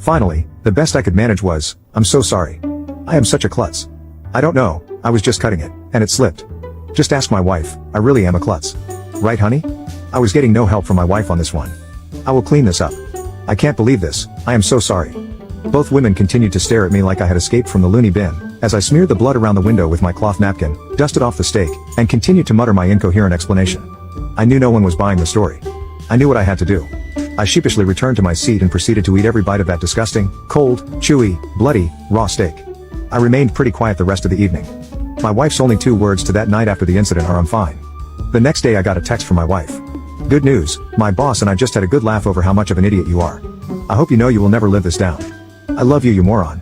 Finally, the best I could manage was, "I'm so sorry. I am such a klutz. I don't know, I was just cutting it, and it slipped. Just ask my wife, I really am a klutz. Right, honey?" I was getting no help from my wife on this one. "I will clean this up. I can't believe this, I am so sorry." Both women continued to stare at me like I had escaped from the loony bin, as I smeared the blood around the window with my cloth napkin, dusted off the steak, and continued to mutter my incoherent explanation. I knew no one was buying the story. I knew what I had to do. I sheepishly returned to my seat and proceeded to eat every bite of that disgusting, cold, chewy, bloody, raw steak. I remained pretty quiet the rest of the evening. My wife's only 2 words to that night after the incident are "I'm fine." The next day I got a text from my wife. "Good news, my boss and I just had a good laugh over how much of an idiot you are. I hope you know you will never live this down. I love you, you moron."